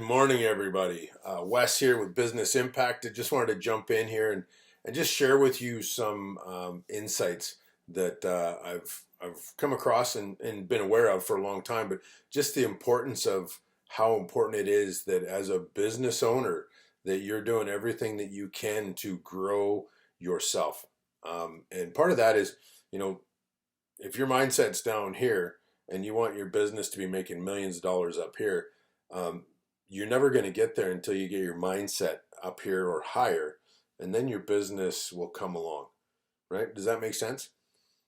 morning, everybody. Wes here with Business Impact. I just wanted to jump in here and just share with you some insights that I've come across and been aware of for a long time, but just the importance of how important it is that as a business owner that you're doing everything that you can to grow yourself. And part of that is, you know, if your mindset's down here and you want your business to be making millions of dollars up here, um, you're never going to get there until you get your mindset up here or higher, and then your business will come along, right? Does that make sense?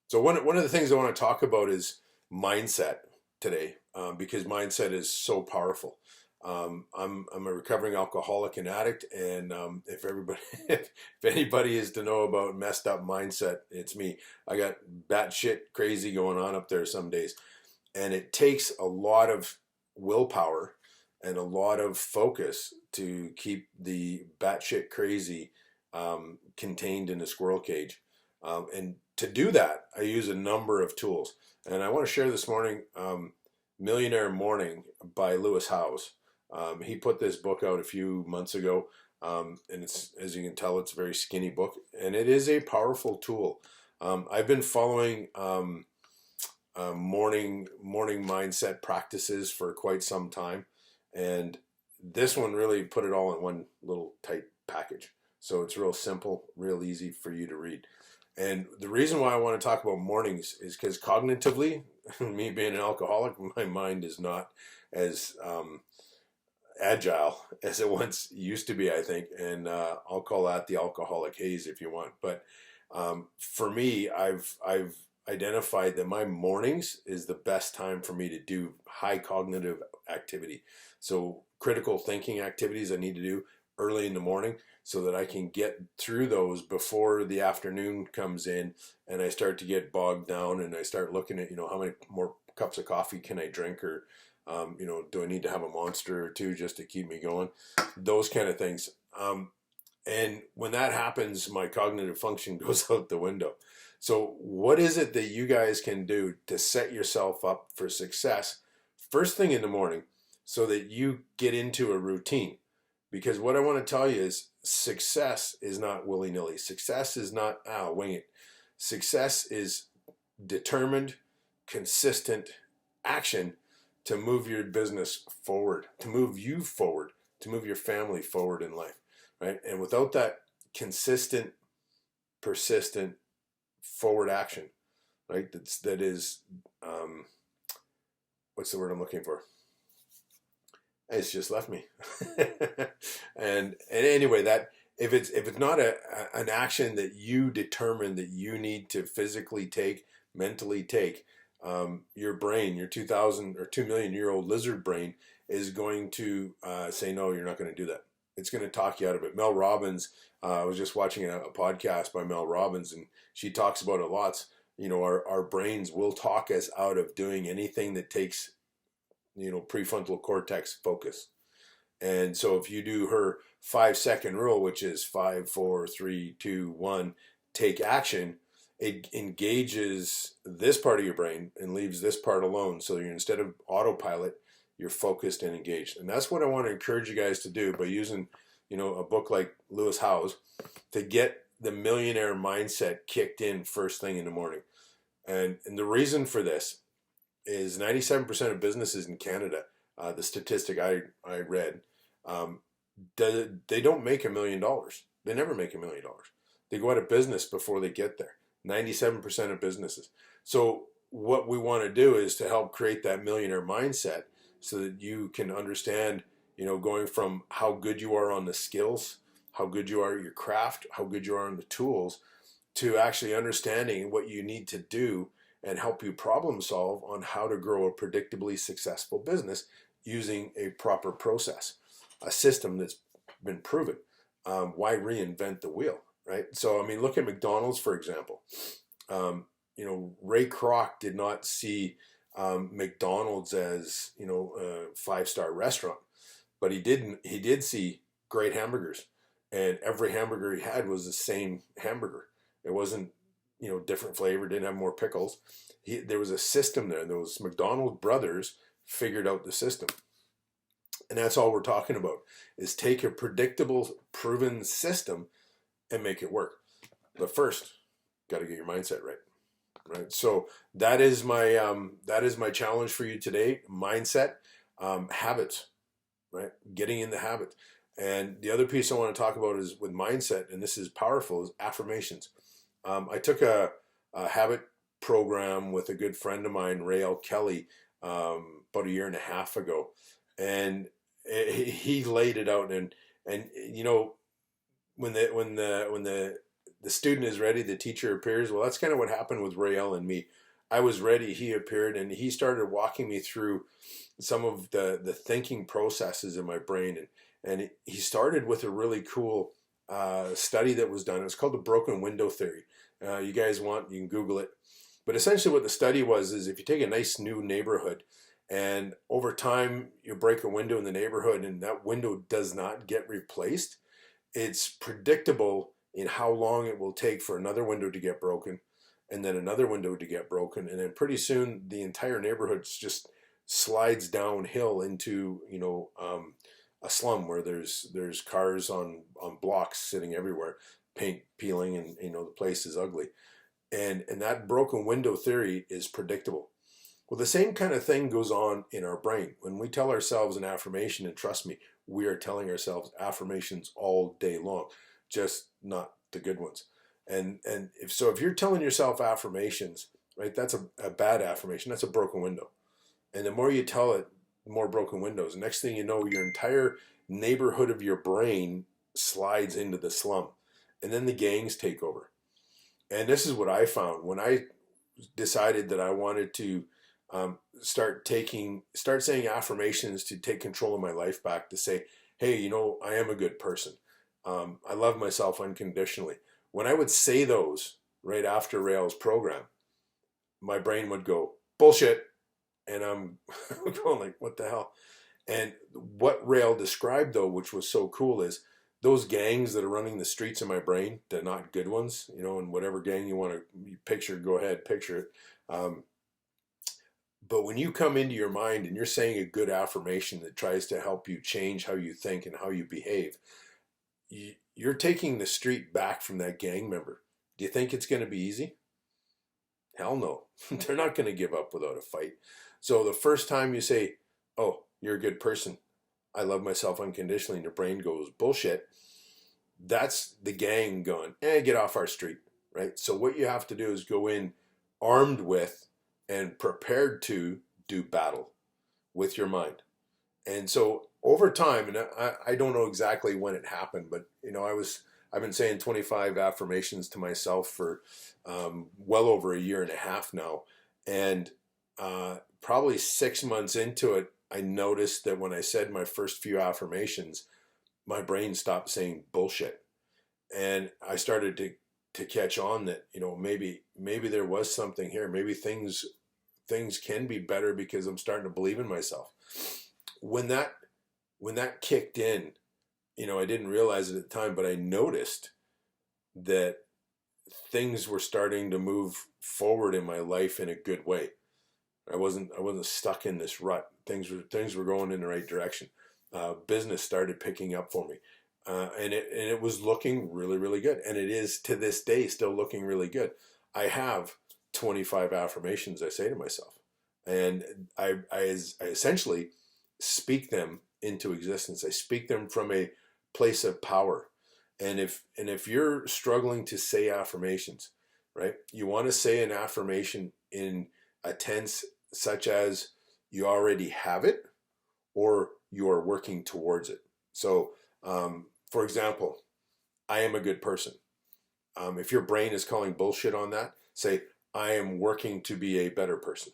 So one of the things I want to talk about is mindset today, because mindset is so powerful. I'm a recovering alcoholic and addict, and if everybody if anybody is to know about messed up mindset, it's me. I got batshit crazy going on up there some days, and it takes a lot of willpower and a lot of focus to keep the batshit crazy contained in a squirrel cage. And to do that, I use a number of tools. And I want to share this morning Millionaire by Lewis Howes. He put this book out a few months ago, and it's, as you can tell, it's a very skinny book, and it is a powerful tool. I've been following morning mindset practices for quite some time, and this one really put it all in one little tight package. So it's real simple, real easy for you to read. And the reason why I want to talk about mornings is because cognitively, me being an alcoholic, my mind is not as agile as it once used to be, I think. And I'll call that the alcoholic haze if you want. But for me, I've identified that my mornings is the best time for me to do high cognitive activity. So critical thinking activities I need to do early in the morning so that I can get through those before the afternoon comes in and I start to get bogged down and I start looking at, how many more cups of coffee can I drink, or, do I need to have a monster or two just to keep me going? Those kind of things. And when that happens, my cognitive function goes out the window. So what is it that you guys can do to set yourself up for success first thing in the morning so that you get into a routine? Because what I want to tell you is success is not willy-nilly. Success is not, wing it. Success is determined, consistent action to move your business forward, to move you forward, to move your family forward in life, right? And without that consistent, persistent forward action, right? That is, what's the word I'm looking for? It's just left me. and anyway, that if it's not an action that you determine that you need to physically take, mentally take, your brain, your 2,000 or 2 million-year-old lizard brain is going to say, no, you're not going to do that. It's going to talk you out of it. Mel Robbins, I was just watching a podcast by Mel Robbins, and she talks about it lots. Our brains will talk us out of doing anything that takes, prefrontal cortex focus. And so if you do her 5-second rule, which is 5, 4, 3, 2, 1, take action, it engages this part of your brain and leaves this part alone. So you're, instead of autopilot, you're focused and engaged. And that's what I want to encourage you guys to do by using, a book like Lewis Howes to get the millionaire mindset kicked in first thing in the morning. And the reason for this is 97% of businesses in Canada, the statistic I read, they don't make $1 million. They never make $1 million. They go out of business before they get there. 97% of businesses. So what we want to do is to help create that millionaire mindset so that you can understand, going from how good you are on the skills, how good you are at your craft, how good you are on the tools, to actually understanding what you need to do and help you problem solve on how to grow a predictably successful business using a proper process, a system that's been proven. Why reinvent the wheel, right? So, look at McDonald's, for example. Ray Kroc did not see McDonald's as, a 5-star restaurant, but he did see great hamburgers, and every hamburger he had was the same hamburger. It wasn't, different flavor, didn't have more pickles. There was a system there. Those McDonald brothers figured out the system. And that's all we're talking about, is take a predictable, proven system and make it work. But first, got to get your mindset right. Right. So that is my challenge for you today. Mindset, habits, right? Getting in the habit. And the other piece I want to talk about is with mindset, and this is powerful, is affirmations. I took a habit program with a good friend of mine, Rael Kelly, about a year and a half ago, and he laid it out. And you know, when the student is ready, the teacher appears. Well, that's kind of what happened with Rael and me. I was ready, he appeared, and he started walking me through some of the thinking processes in my brain. And he started with a really cool study that was done. It was called the broken window theory. You guys want, you can Google it. But essentially what the study was is, if you take a nice new neighborhood and over time you break a window in the neighborhood and that window does not get replaced, it's predictable in how long it will take for another window to get broken, and then another window to get broken, and then pretty soon the entire neighborhood just slides downhill into a slum where there's cars on blocks sitting everywhere, paint peeling, and the place is ugly. And that broken window theory is predictable. Well, the same kind of thing goes on in our brain. When we tell ourselves an affirmation, and trust me, we are telling ourselves affirmations all day long, just not the good ones. And if you're telling yourself affirmations, right, that's a bad affirmation. That's a broken window. And the more you tell it, the more broken windows. Next thing you know, your entire neighborhood of your brain slides into the slum. And then the gangs take over. And this is what I found when I decided that I wanted to start saying affirmations to take control of my life back, to say, hey, I am a good person. I love myself unconditionally. When I would say those right after Rail's program, my brain would go, bullshit. And I'm going like, what the hell? And what Rail described, though, which was so cool, is those gangs that are running the streets in my brain, they're not good ones, and whatever gang you want to picture, go ahead, picture it. But when you come into your mind and you're saying a good affirmation that tries to help you change how you think and how you behave, you're taking the street back from that gang member. Do you think it's going to be easy? Hell no. They're not going to give up without a fight. So the first time you say, oh, you're a good person, I love myself unconditionally, and your brain goes, bullshit, that's the gang going, get off our street, right? So what you have to do is go in armed with and prepared to do battle with your mind. And so over time, and I don't know exactly when it happened, but I've been saying 25 affirmations to myself for well over a year and a half now. And probably 6 months into it, I noticed that when I said my first few affirmations, my brain stopped saying bullshit. And I started to catch on that, maybe there was something here. Maybe things can be better because I'm starting to believe in myself. When that kicked in, I didn't realize it at the time, but I noticed that things were starting to move forward in my life in a good way. I wasn't stuck in this rut. Things were going in the right direction. Business started picking up for me, and it was looking really, really good. And it is to this day still looking really good. I have 25 affirmations I say to myself, and I essentially speak them into existence. I speak them from a place of power. And if you're struggling to say affirmations, right, you want to say an affirmation in a tense such as you already have it or you are working towards it. So, for example, I am a good person. If your brain is calling bullshit on that, say, I am working to be a better person.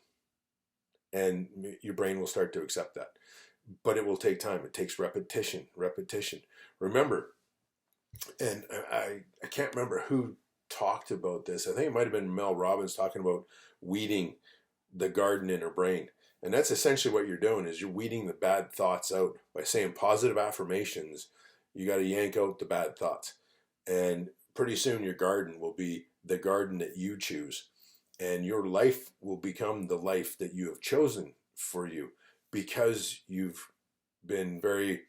And your brain will start to accept that. But it will take time. It takes repetition. Remember, and I can't remember who talked about this. I think it might have been Mel Robbins talking about weeding the garden in her brain. And that's essentially what you're doing, is you're weeding the bad thoughts out. By saying positive affirmations, you got to yank out the bad thoughts. And pretty soon your garden will be the garden that you choose. And your life will become the life that you have chosen for you, because you've been very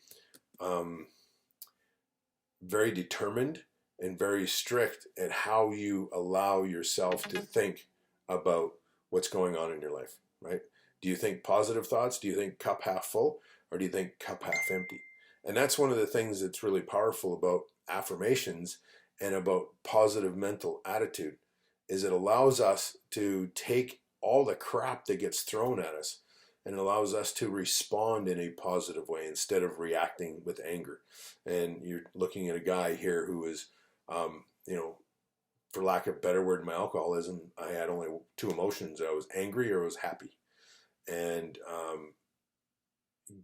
determined and very strict at how you allow yourself to think about what's going on in your life, right? Do you think positive thoughts? Do you think cup half full? Or do you think cup half empty? And that's one of the things that's really powerful about affirmations and about positive mental attitude, is it allows us to take all the crap that gets thrown at us, and it allows us to respond in a positive way instead of reacting with anger. And you're looking at a guy here who is, you know, for lack of a better word, my alcoholism, I had only two emotions. I was angry or I was happy. And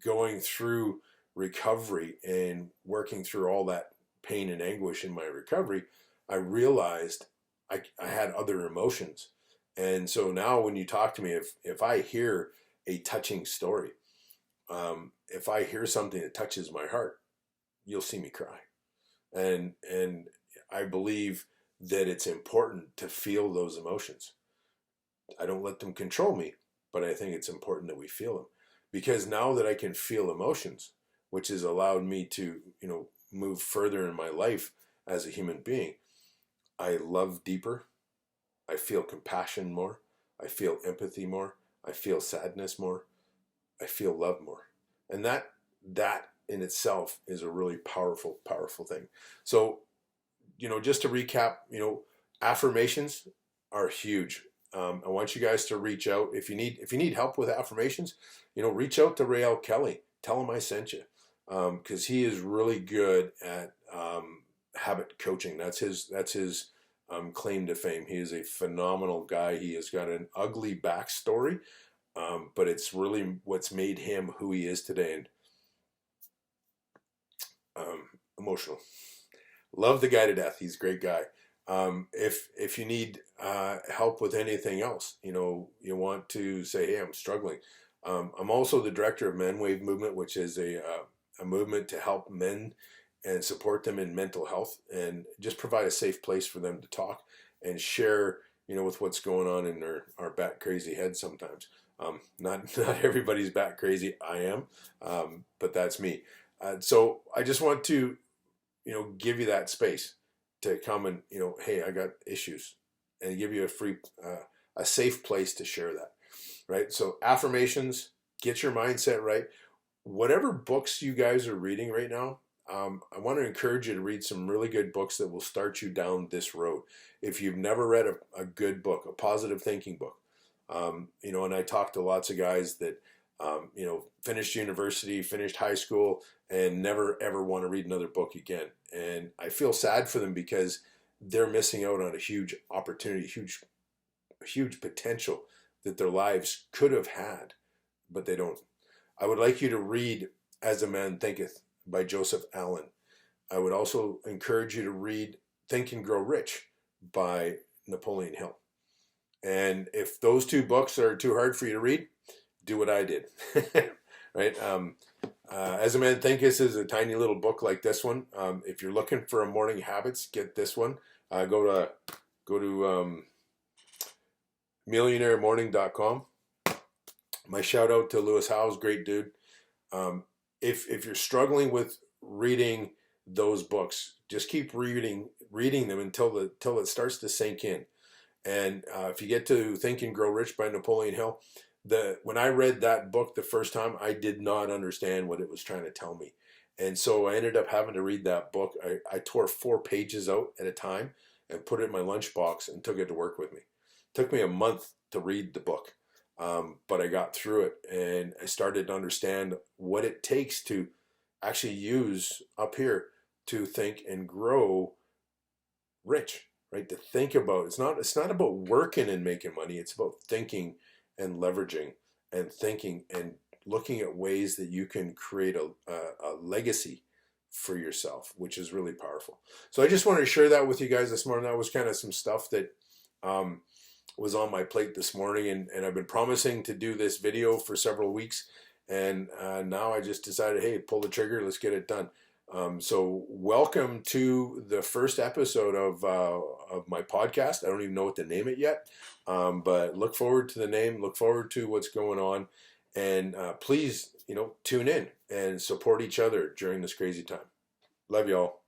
going through recovery and working through all that pain and anguish in my recovery, I realized I had other emotions. And so now when you talk to me, if I hear a touching story, if I hear something that touches my heart, you'll see me cry. And I believe that it's important to feel those emotions. I don't let them control me, but I think it's important that we feel them, because now that I can feel emotions, which has allowed me to, move further in my life as a human being, I love deeper. I feel compassion more. I feel empathy more. I feel sadness more. I feel love more. And that in itself is a really powerful, powerful thing. So, just to recap, affirmations are huge. I want you guys to reach out. If you need help with affirmations, reach out to Rael Kelly. Tell him I sent you, because he is really good at habit coaching. That's his claim to fame. He is a phenomenal guy. He has got an ugly backstory, but it's really what's made him who he is today. And emotional. Love the guy to death. He's a great guy. If you need help with anything else, you want to say, hey, I'm struggling. I'm also the director of Men Wave Movement, which is a movement to help men and support them in mental health and just provide a safe place for them to talk and share, with what's going on in our bat crazy heads sometimes. Not everybody's bat crazy. I am, but that's me. So I just want to, give you that space to come and, hey, I got issues, and give you a safe place to share that, right? So affirmations, get your mindset right. Whatever books you guys are reading right now, I want to encourage you to read some really good books that will start you down this road. If you've never read a good book, a positive thinking book, and I talk to lots of guys that, finished university, finished high school, and never ever want to read another book again. And I feel sad for them because they're missing out on a huge opportunity, huge potential that their lives could have had, but they don't. I would like you to read As a Man Thinketh by Joseph Allen. I would also encourage you to read Think and Grow Rich by Napoleon Hill. And if those two books are too hard for you to read, do what I did, right? As a Man Thinketh is a tiny little book like this one. If you're looking for a morning habits, get this one. Go to millionairemorning.com. My shout out to Lewis Howes, great dude. If you're struggling with reading those books, just keep reading them until it starts to sink in. And if you get to Think and Grow Rich by Napoleon Hill, when I read that book the first time, I did not understand what it was trying to tell me. And so I ended up having to read that book. I tore 4 pages out at a time and put it in my lunchbox and took it to work with me. It took me a month to read the book, but I got through it, and I started to understand what it takes to actually use up here to think and grow rich, right? To think about, it's not about working and making money. It's about thinking and leveraging and thinking and looking at ways that you can create a legacy for yourself, which is really powerful. So I just wanted to share that with you guys this morning. That was kind of some stuff that was on my plate this morning, and I've been promising to do this video for several weeks, and now I just decided, hey, pull the trigger, let's get it done. So welcome to the first episode of my podcast. I don't even know what to name it yet, but look forward to the name, look forward to what's going on. And please, tune in and support each other during this crazy time. Love y'all.